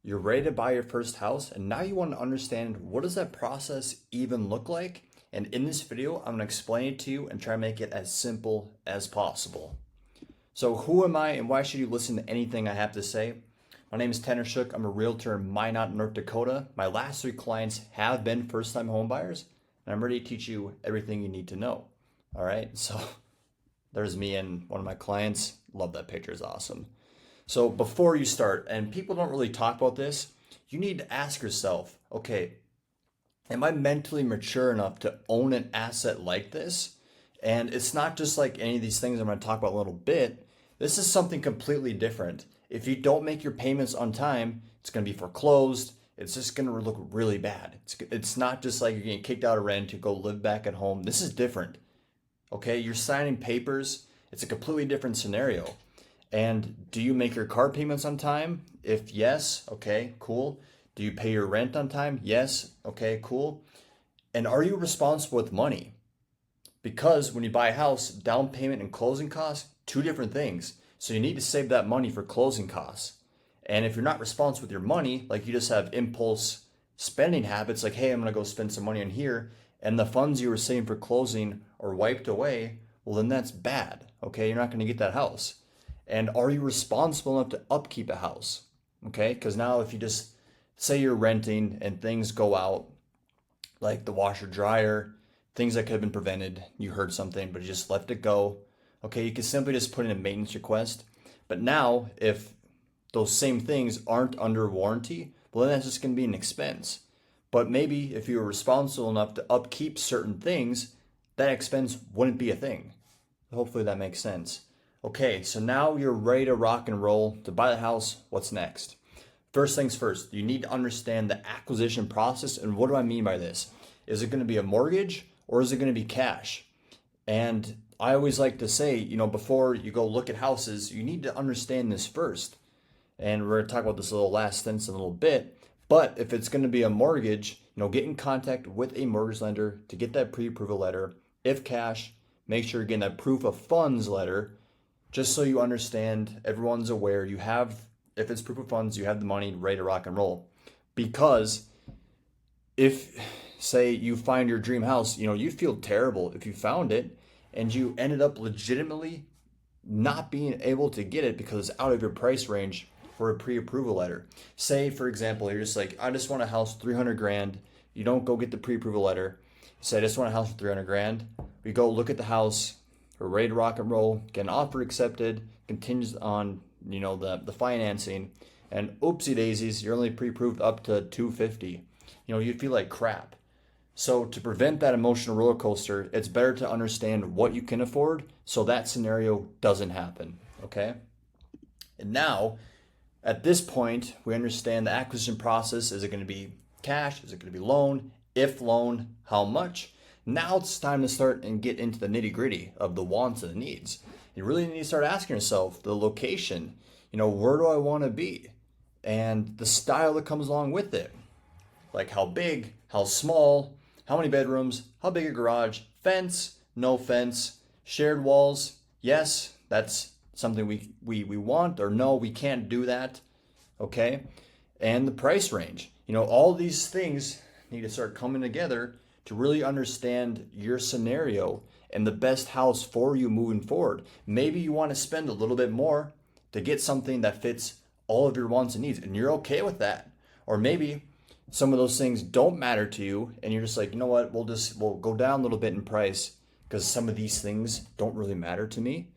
You're ready to buy your first house, and now you want to understand what does that process even look like? And in this video, I'm going to explain it to you and try to make it as simple as possible. So who am I and why should you listen to anything I have to say? My name is Tanner Shook. I'm a realtor in Minot, North Dakota. My last 3 clients have been first-time homebuyers, and I'm ready to teach you everything you need to know. All right, so there's me and one of my clients. Love that picture, it's awesome. So before you start, and people don't really talk about this, you need to ask yourself, okay, am I mentally mature enough to own an asset like this? And it's not just like any of these things I'm going to talk about in a little bit. This is something completely different. If you don't make your payments on time, it's going to be foreclosed. It's just going to look really bad. It's not just like you're getting kicked out of rent to go live back at home. This is different. Okay, you're signing papers. It's a completely different scenario. And do you make your car payments on time? If yes, okay, cool. Do you pay your rent on time? Yes, okay, cool. And are you responsible with money? Because when you buy a house, down payment and closing costs, 2 different things. So you need to save that money for closing costs. And if you're not responsible with your money, like you just have impulse spending habits, like, hey, I'm gonna go spend some money on here, and the funds you were saving for closing are wiped away, well, then that's bad, okay? You're not gonna get that house. And are you responsible enough to upkeep a house? Okay, because now if you just say you're renting and things go out, like the washer dryer, things that could have been prevented, you heard something, but you just left it go. Okay, you can simply just put in a maintenance request. But now, if those same things aren't under warranty, well, then that's just going to be an expense. But maybe if you were responsible enough to upkeep certain things, that expense wouldn't be a thing. Hopefully that makes sense. Okay, so now you're ready to rock and roll to buy the house. What's next? First things first, you need to understand the acquisition process. And what do I mean by this? Is it going to be a mortgage or is it going to be cash? And I always like to say, before you go look at houses, you need to understand this first. And we're going to talk about this little last sentence in a little bit. But if it's going to be a mortgage, get in contact with a mortgage lender to get that pre-approval letter. If cash, make sure you're getting that proof of funds letter. Just so you understand, everyone's aware, if it's proof of funds, you have the money ready to rock and roll. Because if, say, you find your dream house, you'd feel terrible if you found it and you ended up legitimately not being able to get it because it's out of your price range for a pre-approval letter. Say, for example, you're just like, I just want a house, 300 grand. You don't go get the pre-approval letter. Say, I just want a house for 300 grand. We go look at the house. We're ready to rock and roll, get an offer accepted, contingent on, the financing, and oopsie daisies, you're only pre-approved up to 250. You'd feel like crap. So to prevent that emotional roller coaster, it's better to understand what you can afford so that scenario doesn't happen, okay? And now, at this point, we understand the acquisition process. Is it going to be cash? Is it going to be loan? If loan, how much? Now it's time to start and get into the nitty gritty of the wants and the needs. You really need to start asking yourself the location, where do I want to be? And the style that comes along with it. Like how big, how small, how many bedrooms, how big a garage, fence, no fence, shared walls. Yes, that's something we want, or no, we can't do that. Okay? And the price range. All these things need to start coming together to really understand your scenario and the best house for you moving forward. Maybe you want to spend a little bit more to get something that fits all of your wants and needs, and you're okay with that. Or maybe some of those things don't matter to you, and you're just like, you know what, we'll go down a little bit in price because some of these things don't really matter to me.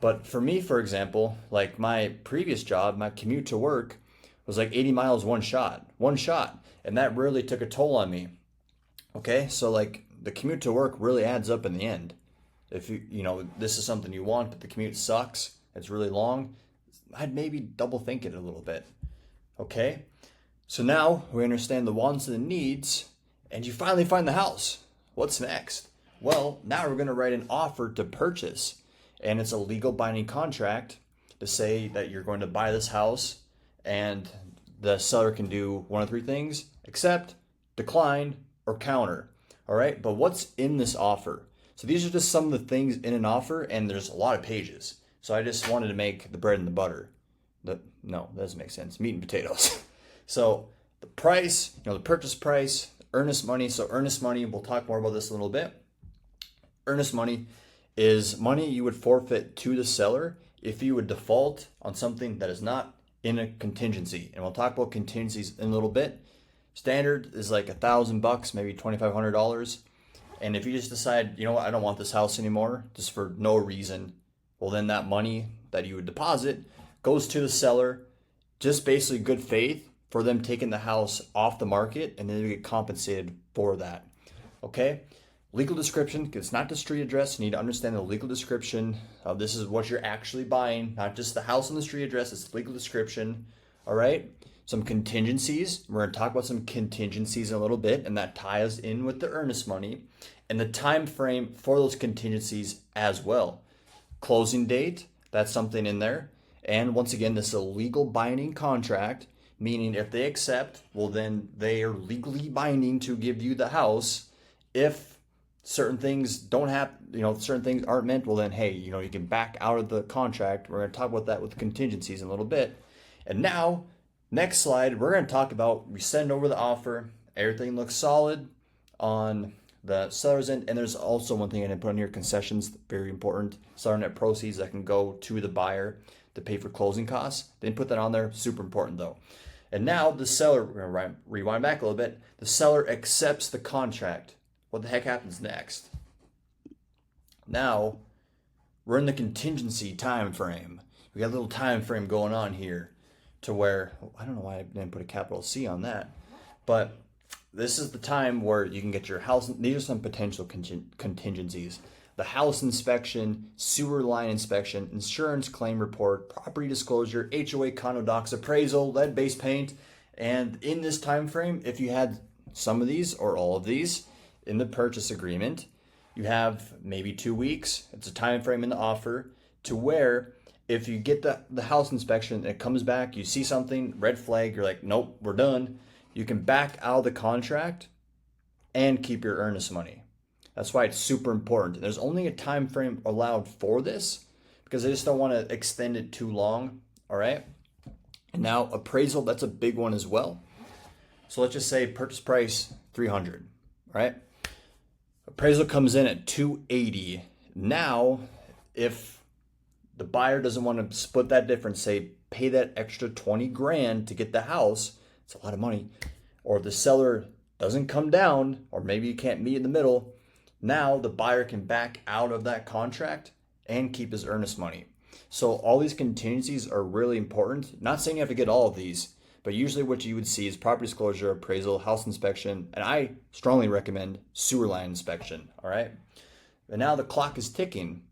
But for me, for example, like my previous job, my commute to work was like 80 miles one shot, and that really took a toll on me. Okay, so like the commute to work really adds up in the end. If this is something you want, but the commute sucks, it's really long, I'd maybe double think it a little bit. Okay, so now we understand the wants and the needs, and you finally find the house. What's next? Well, now we're going to write an offer to purchase, and it's a legal binding contract to say that you're going to buy this house, and the seller can do one of 3 things: accept, decline, or counter. All right, but what's in this offer? So these are just some of the things in an offer, and there's a lot of pages. So I just wanted to make the bread and the butter. No, that doesn't make sense. Meat and potatoes. So the price, the purchase price, earnest money. So earnest money, we'll talk more about this a little bit. Earnest money is money you would forfeit to the seller if you would default on something that is not in a contingency. And we'll talk about contingencies in a little bit. Standard is like $1,000, maybe $2,500. And if you just decide, you know what, I don't want this house anymore, just for no reason, well, then that money that you would deposit goes to the seller, just basically good faith for them taking the house off the market, and then you get compensated for that. Okay? Legal description, because it's not the street address. You need to understand the legal description. This is what you're actually buying, not just the house and the street address. It's legal description. All right? Some contingencies. We're going to talk about some contingencies in a little bit, and that ties in with the earnest money and the time frame for those contingencies as well. Closing date, that's something in there. And once again, this is a legal binding contract, meaning if they accept, well, then they are legally binding to give you the house. If certain things don't have, certain things aren't meant, well, then, hey, you can back out of the contract. We're going to talk about that with contingencies in a little bit. And now, next slide, we're going to talk about we send over the offer. Everything looks solid on the seller's end. And there's also one thing I didn't put on here, concessions, very important. Seller net proceeds that can go to the buyer to pay for closing costs. Didn't put that on there, super important though. And now the seller, we're going to rewind back a little bit. The seller accepts the contract. What the heck happens next? Now, we're in the contingency time frame. We got a little time frame going on here to where, I don't know why I didn't put a capital C on that, but this is the time where you can get your house. These are some potential contingencies. The house inspection, sewer line inspection, insurance claim report, property disclosure, HOA condo docs, appraisal, lead-based paint. And in this time frame, if you had some of these or all of these in the purchase agreement, you have maybe 2 weeks. It's a time frame in the offer to where if you get the house inspection and it comes back, you see something, red flag, you're like, nope, we're done. You can back out of the contract and keep your earnest money. That's why it's super important. There's only a time frame allowed for this because I just don't want to extend it too long. All right. And now appraisal, that's a big one as well. So let's just say purchase price $300, right? Appraisal comes in at $280. Now, if the buyer doesn't want to split that difference, say pay that extra 20 grand to get the house, it's a lot of money, or the seller doesn't come down, or maybe you can't meet in the middle, now the buyer can back out of that contract and keep his earnest money. So all these contingencies are really important. Not saying you have to get all of these, but usually what you would see is property disclosure, appraisal, house inspection, and I strongly recommend sewer line inspection, all right? And now the clock is ticking,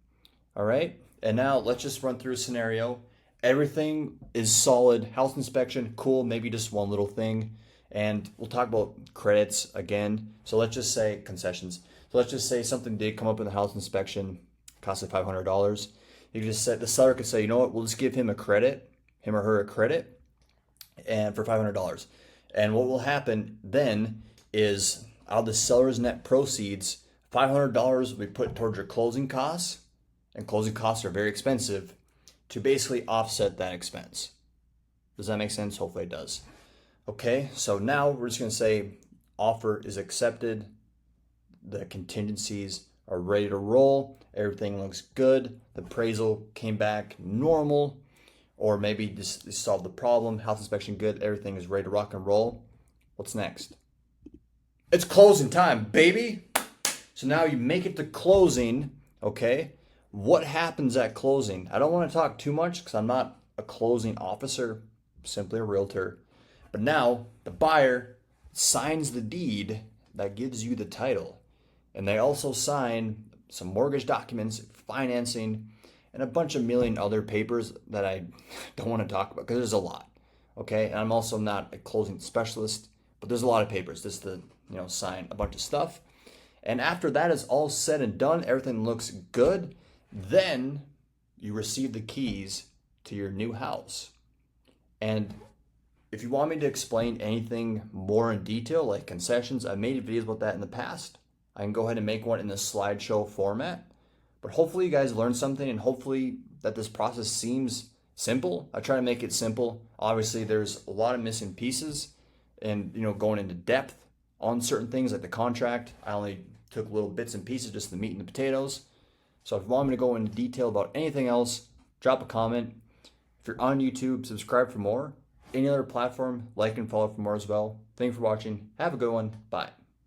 all right? And now let's just run through a scenario. Everything is solid, house inspection, cool, maybe just one little thing. And we'll talk about credits again. So let's just say concessions. So let's just say something did come up in the house inspection, costed $500. You just said, the seller could say, you know what, we'll just give him a credit, him or her a credit, and for $500. And what will happen then is out of the seller's net proceeds, $500 will be put towards your closing costs, and closing costs are very expensive, to basically offset that expense. Does that make sense? Hopefully it does. Okay, so now we're just going to say offer is accepted. The contingencies are ready to roll. Everything looks good. The appraisal came back normal, or maybe just solved the problem. House inspection good. Everything is ready to rock and roll. What's next? It's closing time, baby. So now you make it to closing, okay? What happens at closing? I don't want to talk too much because I'm not a closing officer, simply a realtor. But now the buyer signs the deed that gives you the title. And they also sign some mortgage documents, financing, and a bunch of million other papers that I don't want to talk about because there's a lot. Okay, and I'm also not a closing specialist, but there's a lot of papers just to sign a bunch of stuff. And after that is all said and done, everything looks good. Then you receive the keys to your new house. And if you want me to explain anything more in detail, like concessions, I've made videos about that in the past. I can go ahead and make one in the slideshow format. But hopefully you guys learned something, and hopefully that this process seems simple. I try to make it simple. Obviously, there's a lot of missing pieces, and going into depth on certain things like the contract. I only took little bits and pieces, just the meat and the potatoes. So if you want me to go into detail about anything else, drop a comment. If you're on YouTube, subscribe for more. Any other platform, like and follow for more as well. Thank you for watching. Have a good one. Bye.